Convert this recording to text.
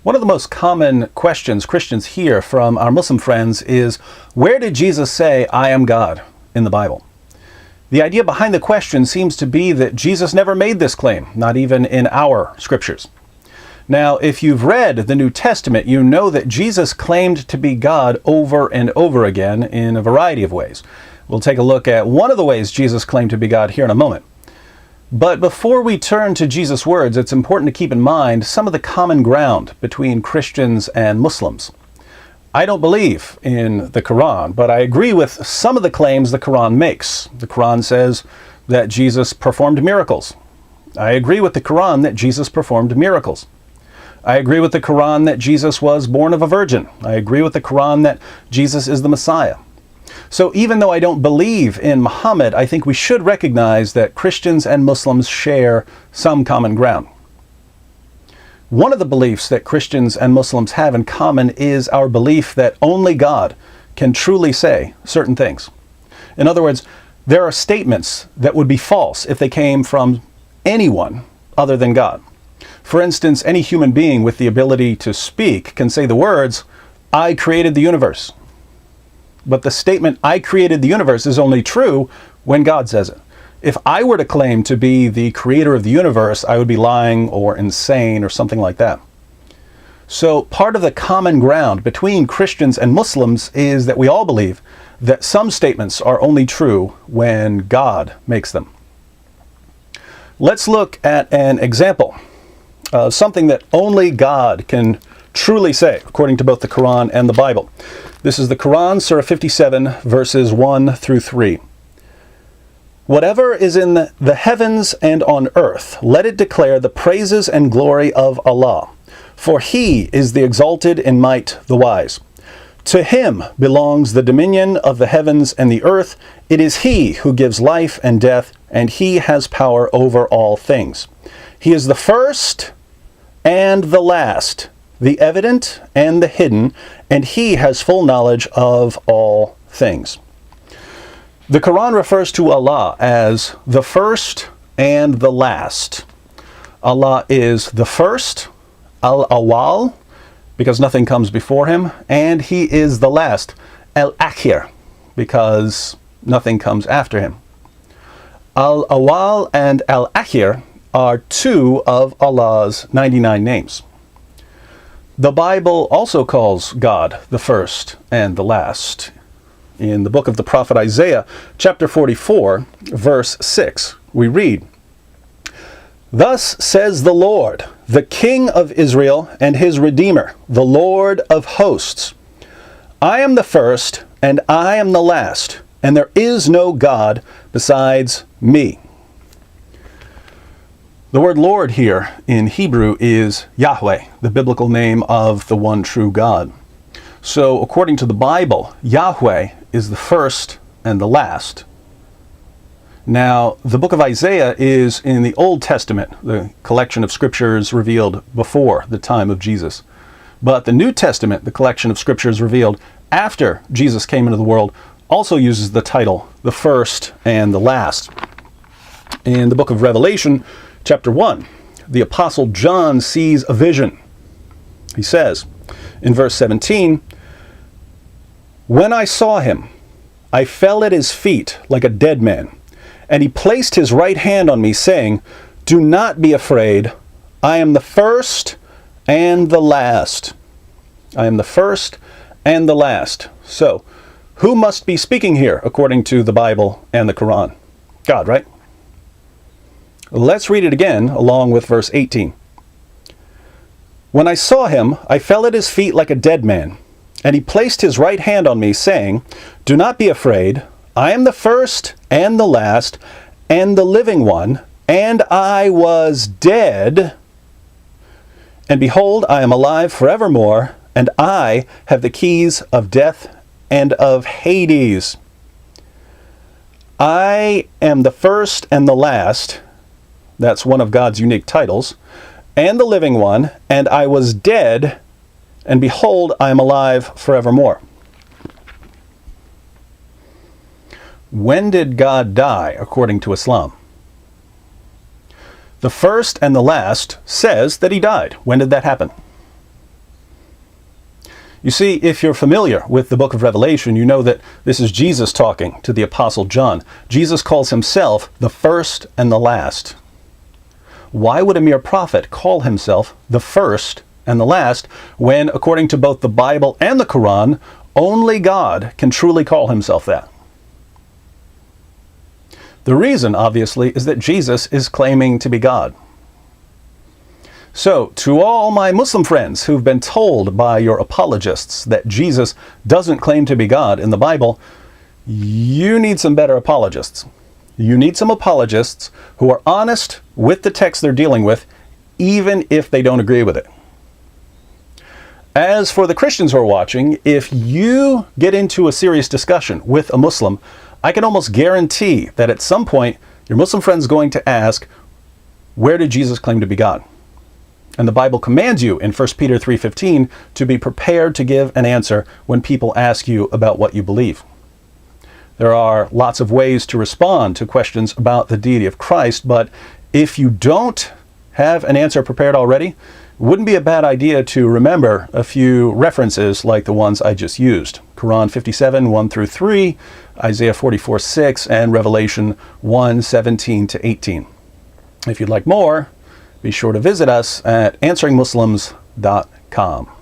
One of the most common questions Christians hear from our Muslim friends is, where did Jesus say, "I am God," in the Bible? The idea behind the question seems to be that Jesus never made this claim, not even in our scriptures. Now, if you've read the New Testament, you know that Jesus claimed to be God over and over again in a variety of ways. We'll take a look at one of the ways Jesus claimed to be God here in a moment. But before we turn to Jesus' words, it's important to keep in mind some of the common ground between Christians and Muslims. I don't believe in the Quran, but I agree with some of the claims the Quran makes. The Quran says that Jesus performed miracles. I agree with the Quran that Jesus performed miracles. I agree with the Quran that Jesus was born of a virgin. I agree with the Quran that Jesus is the Messiah. So even though I don't believe in Muhammad, I think we should recognize that Christians and Muslims share some common ground. One of the beliefs that Christians and Muslims have in common is our belief that only God can truly say certain things. In other words, there are statements that would be false if they came from anyone other than God. For instance, any human being with the ability to speak can say the words, "I created the universe." But the statement, "I created the universe," is only true when God says it. If I were to claim to be the creator of the universe, I would be lying or insane or something like that. So part of the common ground between Christians and Muslims is that we all believe that some statements are only true when God makes them. Let's look at an example of something that only God can truly say, according to both the Quran and the Bible. This is the Quran, Surah 57, verses 1 through 3. "Whatever is in the heavens and on earth, let it declare the praises and glory of Allah. For He is the exalted in might, the wise. To Him belongs the dominion of the heavens and the earth. It is He who gives life and death, and He has power over all things. He is the first and the last, the evident and the hidden, and He has full knowledge of all things." The Quran refers to Allah as the first and the last. Allah is the first, Al-Awwal, because nothing comes before Him, and He is the last, Al-Akhir, because nothing comes after Him. Al-Awwal and Al-Akhir are two of Allah's 99 names. The Bible also calls God the first and the last. In the book of the prophet Isaiah, chapter 44, verse 6, we read, "Thus says the Lord, the King of Israel and His Redeemer, the Lord of hosts. I am the first and I am the last, and there is no God besides me." The word Lord here in Hebrew is Yahweh, the biblical name of the one true God. So according to the Bible, Yahweh is the first and the last. Now, the book of Isaiah is in the Old Testament, the collection of scriptures revealed before the time of Jesus. But the New Testament, the collection of scriptures revealed after Jesus came into the world, also uses the title, the first and the last. In the book of Revelation, chapter 1, the Apostle John sees a vision. He says, in verse 17, "When I saw Him, I fell at His feet like a dead man, and He placed His right hand on me, saying, 'Do not be afraid. I am the first and the last.'" I am the first and the last. So, who must be speaking here according to the Bible and the Quran? God, right? Let's read it again along with verse 18. "When I saw Him, I fell at His feet like a dead man, and He placed His right hand on me, saying, 'Do not be afraid. I am the first and the last, and the living one, and I was dead. And behold, I am alive forevermore, and I have the keys of death and of Hades.'" I am the first and the last. That's one of God's unique titles. "And the living one, and I was dead, and behold, I am alive forevermore." When did God die, according to Islam? The first and the last says that He died. When did that happen? You see, if you're familiar with the book of Revelation, you know that this is Jesus talking to the Apostle John. Jesus calls himself the first and the last. Why would a mere prophet call himself the first and the last when, according to both the Bible and the Quran, only God can truly call himself that? The reason, obviously, is that Jesus is claiming to be God. So, to all my Muslim friends who've been told by your apologists that Jesus doesn't claim to be God in the Bible, you need some better apologists. You need some apologists who are honest with the text they're dealing with, even if they don't agree with it. As for the Christians who are watching, if you get into a serious discussion with a Muslim, I can almost guarantee that at some point your Muslim friend is going to ask, where did Jesus claim to be God? And the Bible commands you in 1 Peter 3:15 to be prepared to give an answer when people ask you about what you believe. There are lots of ways to respond to questions about the deity of Christ, but if you don't have an answer prepared already, it wouldn't be a bad idea to remember a few references like the ones I just used. Quran 57, 1 through 3, Isaiah 44:6, and Revelation 1:17 to 18. If you'd like more, be sure to visit us at answeringmuslims.com.